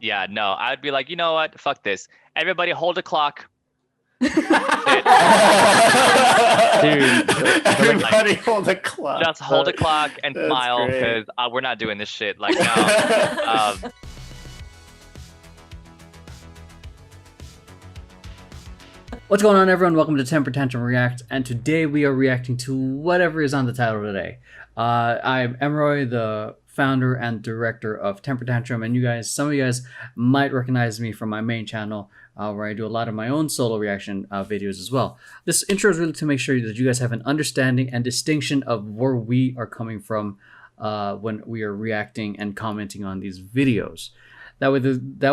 Yeah, no, I'd be like, you know what? Fuck this. Everybody hold a clock. Dude, everybody hold a clock. Just hold a clock and smile, because we're not doing this shit. Like, no. What's going on, everyone? Welcome to Tantrum React, and today we are reacting to whatever is on the title today. I'm Emroy, the founder and director of Tantrum, and some of you guys might recognize me from my main channel, where I do a lot of my own solo reaction videos as well. This intro is really to make sure that you guys have an understanding and distinction of where we are coming from when we are reacting and commenting on these videos. That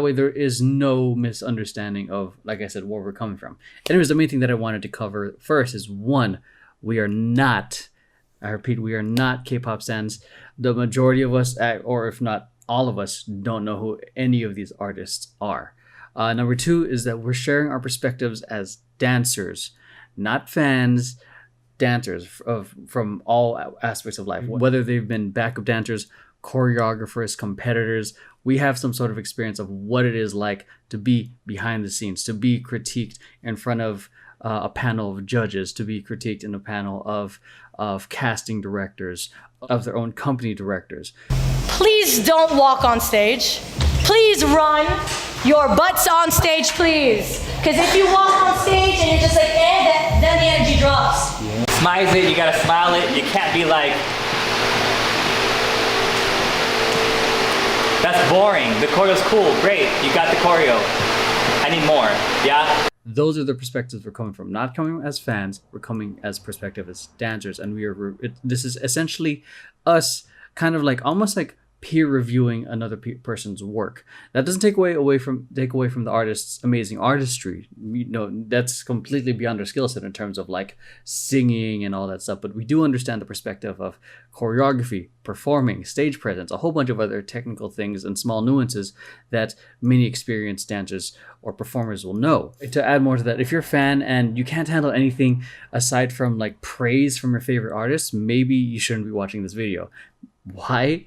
way there is no misunderstanding of, like I said, where we're coming from. Anyways, the main thing that I wanted to cover first is, one, we are not, I repeat, we are not K-pop stans. The majority of us, or if not all of us, don't know who any of these artists are. Number two is that we're sharing our perspectives as dancers, not fans, dancers from all aspects of life. Whether they've been backup dancers, choreographers, competitors, we have some sort of experience of what it is like to be behind the scenes, to be critiqued in front of a panel of judges, to be critiqued in a panel of casting directors, of their own company directors. Please don't walk on stage. Please run your butts on stage, please. Because if you walk on stage and you're just like, then the energy drops. Yeah. Smile it, you gotta smile it. You can't be like, that's boring. The choreo's cool, great. You got the choreo. I need more, yeah? Those are the perspectives we're coming from. Not coming as fans, we're coming as perspective as dancers. And this is essentially us kind of like, almost like peer reviewing another person's work. That doesn't take away from the artist's amazing artistry. You know, that's completely beyond our skill set in terms of like singing and all that stuff. But we do understand the perspective of choreography, performing, stage presence, a whole bunch of other technical things and small nuances that many experienced dancers or performers will know. To add more to that, if you're a fan and you can't handle anything aside from like praise from your favorite artists, maybe you shouldn't be watching this video. Why?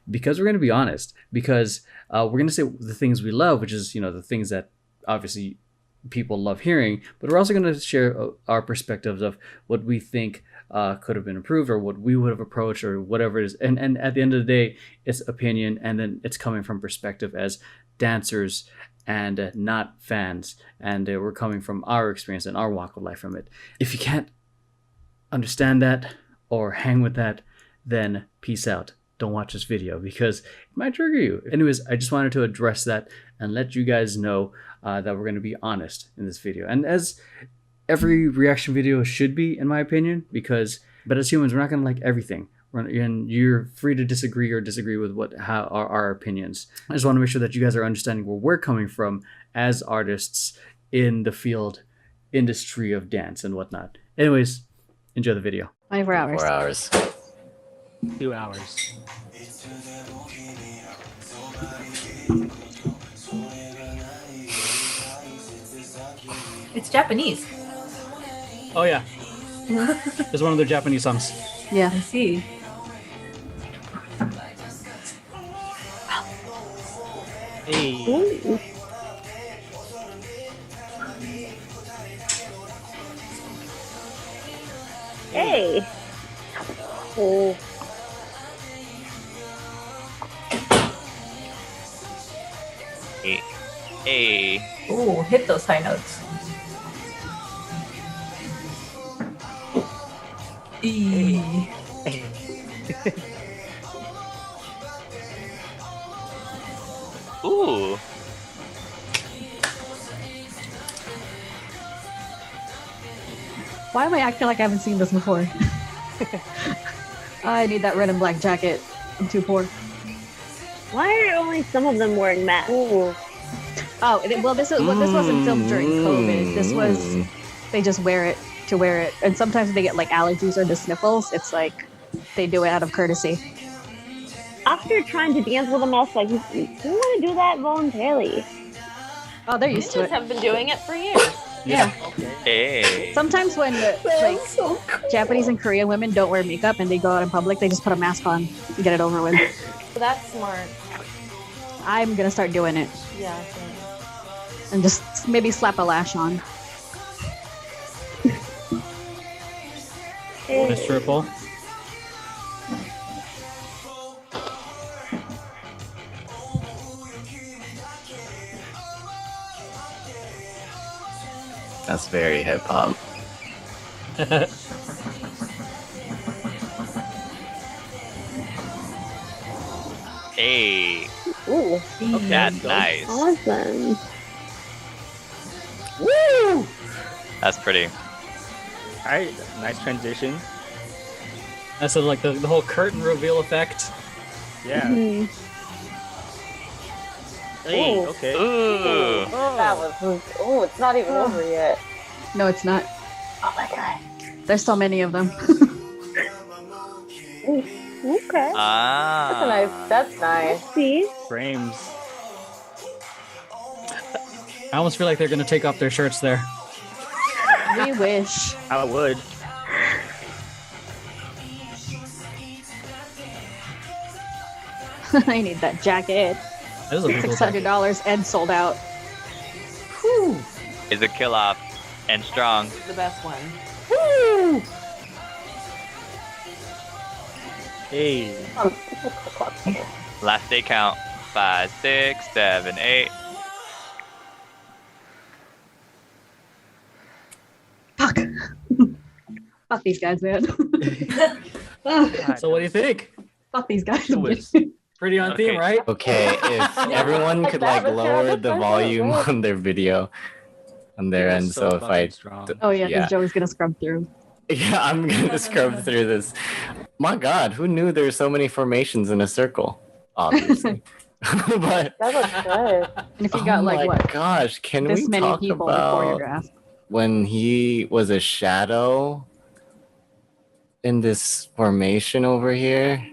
Because we're going to be honest, because we're going to say the things we love, which is, you know, the things that obviously people love hearing, but we're also going to share our perspectives of what we think could have been improved, or what we would have approached, or whatever it is. And at the end of the day, it's opinion, and then it's coming from perspective as dancers and not fans. And we're coming from our experience and our walk of life from it. If you can't understand that or hang with that, then peace out. Don't watch this video because it might trigger you. Anyways, I just wanted to address that and let you guys know that we're going to be honest in this video. And as every reaction video should be, in my opinion, but as humans, we're not going to like everything. And you're free to disagree or disagree with how our opinions. I just want to make sure that you guys are understanding where we're coming from as artists in the industry of dance and whatnot. Anyways, enjoy the video. 24 hours. 4 hours. 2 hours. It's Japanese. Oh yeah. It's one of their Japanese songs. Yeah, I see. Hey. Ooh. Hey. Oh. Hey. Ooh, hit those high notes. E. Ooh. Why am I acting like I haven't seen this before? I need that red and black jacket. I'm too poor. Why are only some of them wearing masks? Ooh. Oh, this wasn't filmed during COVID. This was, they just wear it to wear it. And sometimes they get like allergies or the sniffles. It's like they do it out of courtesy. After trying to dance with a mask, like, you want to do that voluntarily. Oh, they're used to it. Have been doing it for years. Yeah. Hey. Sometimes when like so cool. Japanese and Korean women don't wear makeup and they go out in public, they just put a mask on and get it over with. That's smart. I'm gonna start doing it Yeah. and just maybe slap a lash on. Nice triple. That's very hip hop. Hey, Ooh, that's nice. awesome. Woo! That's pretty. Alright, nice transition. That's sort of like the whole curtain reveal effect. Yeah. Mhm. Hey, Ooh. okay. Ooh. That was. Oh, it's not even over yet. No, it's not. Oh my god. There's so many of them. Okay. Ah. That's nice. See? Frames. I almost feel like they're gonna take off their shirts there. We wish. I would. I need that jacket. That is a brutal jacket. $600 and sold out. Is a kill off and strong. The best one. Hey. Last day count. 5, 6, 7, 8. Fuck. Fuck these guys, man. So what do you think? Fuck these guys. It was- Pretty on theme, Okay. right? Okay, if everyone could like That was lower good. the volume on their video on their end, so if I strong. Oh yeah, because Yeah. Joey's gonna scrub through. yeah, I'm gonna scrub through this. My God, who knew there were so many formations in a circle? Obviously, but That looks good. And if you got like my what gosh, can this we many talk people to about choreograph? when he was a shadow in this formation over here?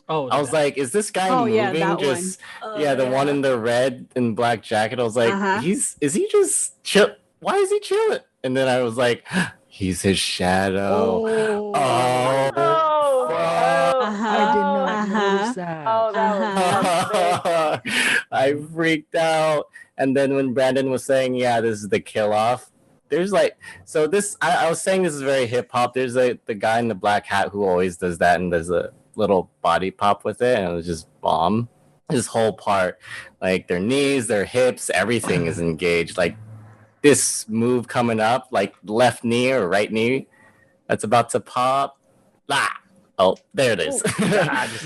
Oh, I was like, is this guy Oh, moving? yeah, that Just yeah, the one in the red and black jacket. I was like, Uh-huh. is he just chill? Why is he chilling? And then I was like, he's his shadow. Oh, Oh, fuck. Uh-huh. that. Oh, that was I freaked out. And then when Brandon was saying, yeah, this is the kill off, there's like, so this, I was saying this is very hip hop. There's like the guy in the black hat who always does that, and there's a little body pop with it, and it was just bomb. This whole part, like their knees, their hips, everything is engaged. Like this move coming up, like left knee or right knee, that's about to pop. Ah, oh, there it is.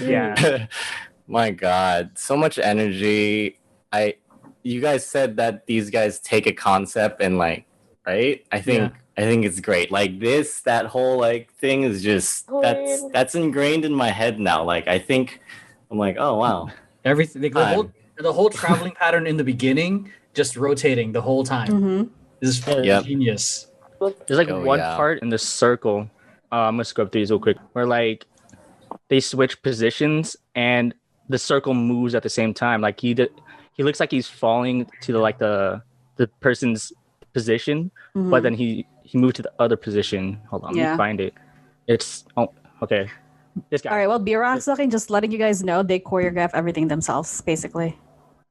Yeah. My God, so much energy. You guys said that these guys take a concept and like, right? I think it's great. Like this, that whole like thing is just that's ingrained in my head now. Like I think I'm like, oh wow. everything. The whole traveling pattern in the beginning, just rotating the whole time. Mm-hmm. This is Yep. genius. There's like Oh, one yeah. part in the circle. I'm gonna scrub through these real quick. Where like they switch positions and the circle moves at the same time. Like he looks like he's falling to the person's position, but then he moved to the other position. Hold on, let Yeah. me find it. It's okay. This guy. All right, well, B-Rock's looking, just letting you guys know they choreograph everything themselves, basically.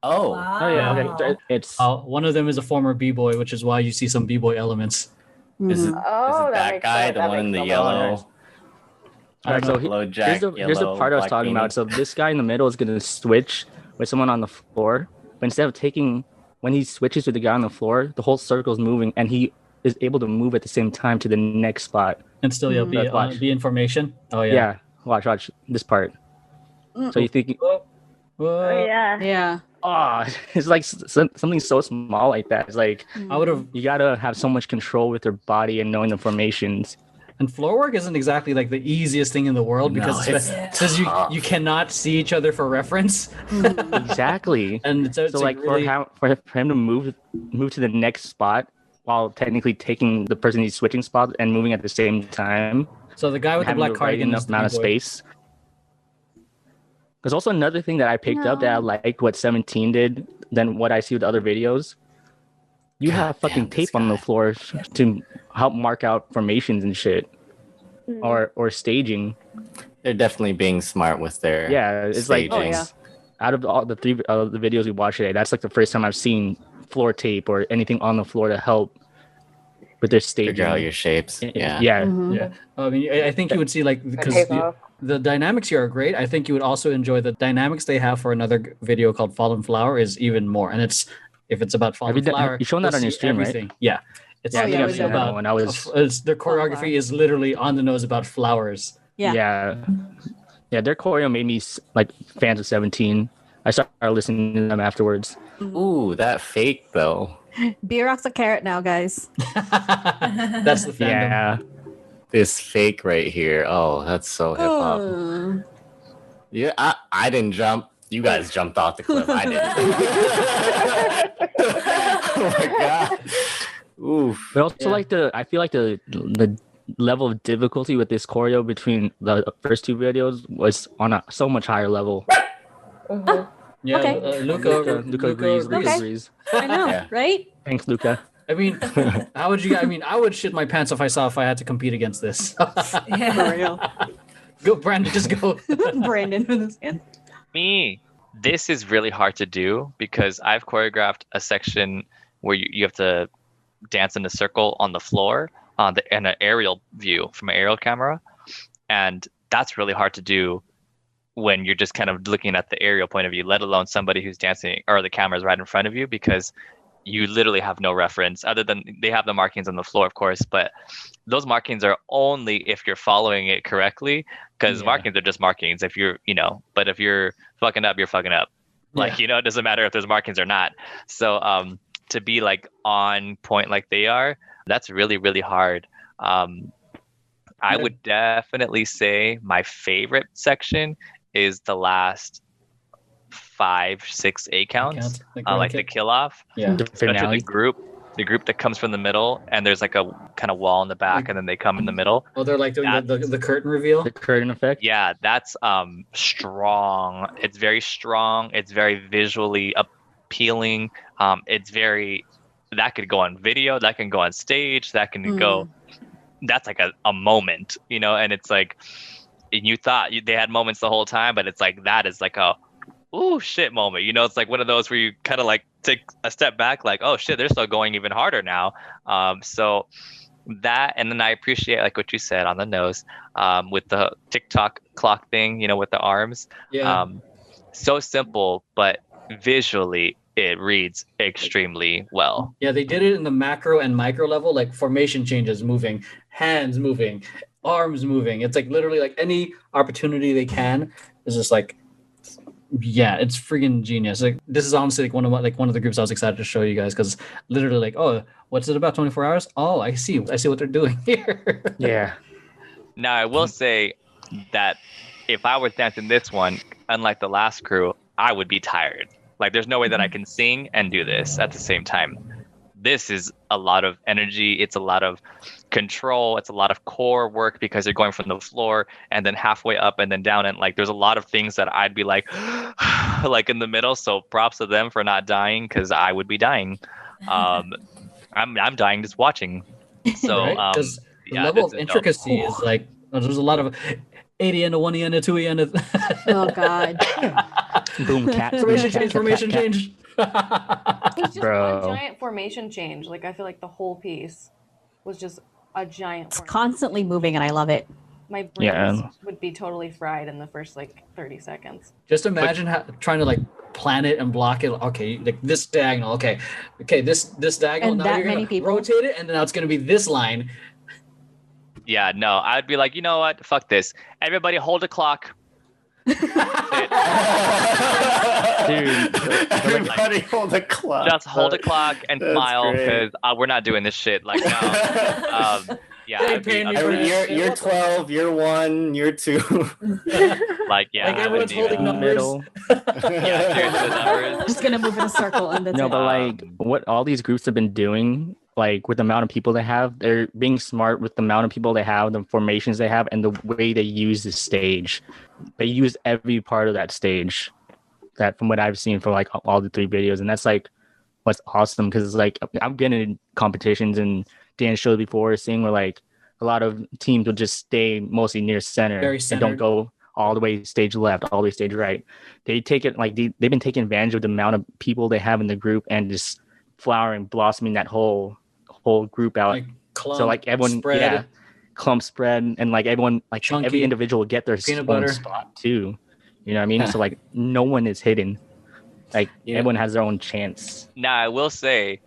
Oh, Oh yeah, okay. It's One of them is a former b-boy, which is why you see some b-boy elements. is it Oh, that that makes guy, sense. the That one in makes the a yellow? lot. all right. So Yellow here's jack, here's the yellow, part I was black talking beanie. about. So this guy in the middle is gonna switch with someone on the floor, but instead of when he switches with the guy on the floor, the whole circle is moving, and he is able to move at the same time to the next spot. And still, Let's watch. be in formation. Oh yeah. Yeah, watch this part. So you think, Oh, Whoa. yeah. Yeah. oh, it's like something so small like that. It's like I would have. you gotta have so much control with your body and knowing the formations. And floor work isn't exactly like the easiest thing in the world because you cannot see each other for reference. Exactly. And so like really, for him to move to the next spot while technically taking the person he's switching spot and moving at the same time. so the guy with the Having black the right cardigan enough is the amount of b-boy. space. There's also another thing that I picked up that I liked what 17 did than what I see with other videos. You have fucking tape on the floor to help mark out formations and shit, or staging. They're definitely being smart with their Yeah, it's like Oh, yeah. out of all the three the videos we watched today, that's like the first time I've seen floor tape or anything on the floor to help with their staging. Figure out your shapes. Yeah. Yeah. Yeah, I mean, I think you would see like because pays off. the dynamics here are great. I think you would also enjoy the dynamics they have for another video called Fallen Flower is even more. And it's if it's about Fallen Flower, you're showing that you'll on your see stream, right? everything. Yeah, it's Yeah, I think I've we seen did. that about one. I was their choreography Flower. is literally on the nose about flowers. Yeah. yeah. Their choreo made me like fans of 17. I started listening to them afterwards. Ooh, that fake though. B-Rock's a carrot now, guys. That's the fandom. Yeah. This fake right here. Oh, that's so hip hop. Yeah, I didn't jump. You guys jumped off the cliff. I didn't. Oh my god. Oof. But also like I feel like the level of difficulty with this choreo between the first two videos was on a so much higher level. Yeah, Okay. Luca agrees. Luca Okay. agrees. I know, Yeah. right? Thanks, Luca. I mean, how would you? I mean, I would shit my pants if I had to compete against this. For real. Go, Brandon, just go. Brandon with his hand. Me, this is really hard to do because I've choreographed a section where you have to dance in a circle on the floor in an aerial view from an aerial camera, and that's really hard to do when you're just kind of looking at the aerial point of view, let alone somebody who's dancing or the camera's right in front of you, because you literally have no reference other than they have the markings on the floor, of course, but those markings are only if you're following it correctly, because markings are just markings. If you're, but if you're fucking up, you're fucking up. Like, it doesn't matter if there's markings or not. So to be like on point like they are, that's really, really hard. I would definitely say my favorite section is the last 5, 6, 8 counts, like the kill off. Yeah. Especially the group that comes from the middle, and there's like a kind of wall in the back, and then they come in the middle. Oh, they're like doing the curtain reveal. The curtain effect. Yeah, that's strong. It's very strong. It's very visually appealing. It's very that could go on video, that can go on stage, that can go. That's like a moment, and it's like, and you thought they had moments the whole time, but it's like that is like a ooh shit moment. It's like one of those where you kind of like take a step back, like, oh shit, they're still going even harder now. So that, and then I appreciate like what you said on the nose, with the TikTok clock thing, with the arms. Yeah. So simple, but visually it reads extremely well. Yeah, they did it in the macro and micro level, like formation changes moving, hands moving, arms moving. It's like literally like any opportunity they can is just like, yeah, it's freaking genius. Like this is honestly like one of the groups I was excited to show you guys, because literally like, oh, what's it about 24 hours? Oh, I see what they're doing here. Yeah. Now I will say that if I was dancing this one, unlike the last crew, I would be tired. Like there's no way that I can sing and do this at the same time. This is a lot of energy. It's a lot of control. It's a lot of core work because you're going from the floor and then halfway up and then down. And like, there's a lot of things that I'd be like, like in the middle. So props to them for not dying, because I would be dying. I'm dying just watching. So because the level of intricacy is like, there's a lot of 80 and a 1 and a 2 and a. Oh god. Boom cat. Formation change. It was just Bro. one giant formation change. Like I feel like the whole piece was just a giant. It's constantly moving and I love it. My brain would be totally fried in the first like 30 seconds. Just imagine trying to like plan it and block it. Okay, like this diagonal. Okay, this diagonal. And now that you're many gonna people. rotate it, and then now it's gonna be this line. Yeah, no, I'd be like, you know what? Fuck this. Everybody hold a clock. Dude. Everybody hold a clock. Just hold a clock and That's smile, great. because we're not doing this shit. Like, no. Yeah, Hey, I'd be- Payne, I'd be- You're 12, you're 1, you're 2. like, yeah, Like I everyone's would do holding that. numbers. Middle. Yeah, seriously, the numbers. Just gonna move in a circle and that's No, it. but like what all these groups have been doing, like with the amount of people they have, they're being smart with the amount of people they have, the formations they have, and the way they use the stage. They use every part of that stage. That from what I've seen for like all the 3 videos, and that's like what's awesome, because it's like I'm getting in competitions and Dan showed before seeing where like a lot of teams will just stay mostly near center Very and centered. don't go all the way stage left, all the way stage right. They take it like they've been taking advantage of the amount of people they have in the group and just flowering, blossoming that whole group out. Like clump, So like everyone, spread, yeah, clump spread, and like everyone, like chunky, every individual will get their peanut own butter spot too. You know what I mean? So like no one is hidden. Like everyone has their own chance. Now I will say,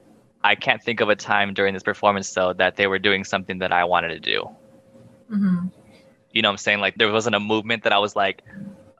I can't think of a time during this performance though that they were doing something that I wanted to do. Mhm. You know what I'm saying? Like there wasn't a movement that I was like,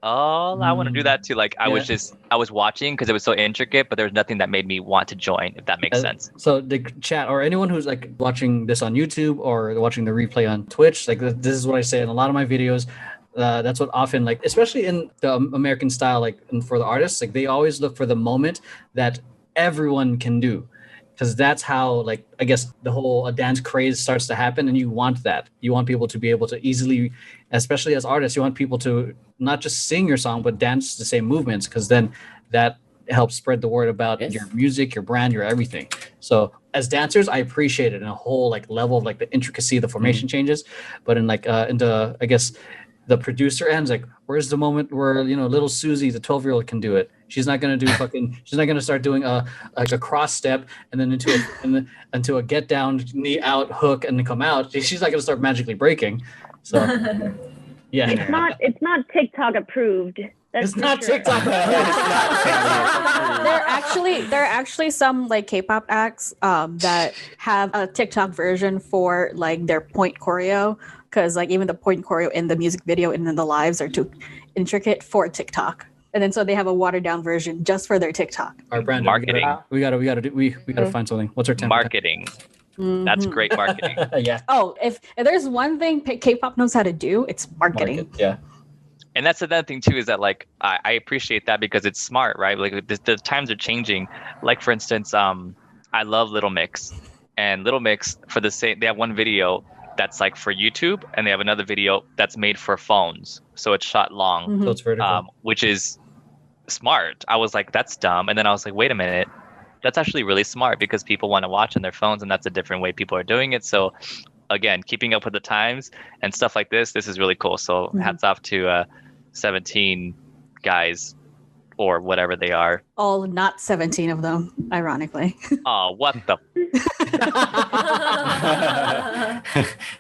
oh, I want to do that too. Like I was watching because it was so intricate, but there was nothing that made me want to join, if that makes sense. So the chat or anyone who's like watching this on YouTube or watching the replay on Twitch, like this is what I say in a lot of my videos. That's what often, like, especially in the American style, like, and for the artists, like they always look for the moment that everyone can do, because that's how, like, I guess the whole dance craze starts to happen, and you want that. You want people to be able to easily, especially as artists, you want people to not just sing your song but dance the same movements, because then that helps spread the word about your music, your brand, your everything. So as dancers, I appreciate it in a whole like level of like the intricacy, the formation changes, but in like into, I guess, the producer ends, like, where's the moment where, you know, little Susie, the 12-year-old, can do it? She's not gonna do she's not gonna start doing a cross step and then into a get down, knee out, hook, and then come out. She's not gonna start magically breaking. So yeah, It's not TikTok approved. That's it's not sure. TikTok. There are actually some like K-pop acts that have a TikTok version for like their point choreo, because like even the point choreo in the music video and in the lives are too intricate for TikTok, and then so they have a watered down version just for their TikTok. Our brand Marketing. We gotta find something. What's our template? Marketing. That's great marketing. Yeah. Oh, if there's one thing K-pop knows how to do, it's marketing. Yeah. And that's another thing too, is that like I appreciate that because it's smart, right? Like the times are changing. Like for instance, I love Little Mix, and Little Mix for the same. They have one video that's like for YouTube, and they have another video that's made for phones, so it's shot long, So it's vertical. which is smart. I was like, that's dumb, and then I was like, wait a minute, that's actually really smart because people want to watch on their phones, and that's a different way people are doing it. So again, keeping up with the times and stuff like this is really cool. So hats off to 17 guys or whatever they are. All not 17 of them, ironically. Oh, what the?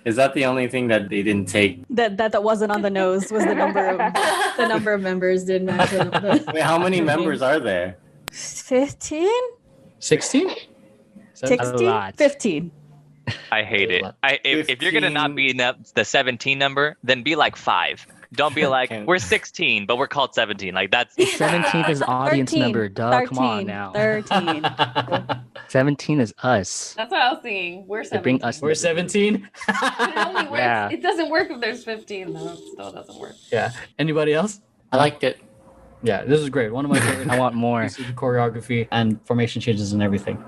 Is that the only thing that they didn't take? that wasn't on the nose was the number of members didn't match up. Wait, how many members are there? 15? 16? 16? 15. I hate it. If you're gonna not be in the 17 number, then be like 5. Don't be like, we're 16, but we're called 17. Like that's 17th is the audience 13, number. Duh, 13, come on now. 13. 17 is us. That's what I was thinking. We're They 17. bring us. We're 17. It only works. Yeah. It doesn't work if there's 15 though. It still doesn't work. Yeah. Anybody else? I liked it. Yeah, this is great. One of my favorite. I want more. Choreography and formation changes and everything.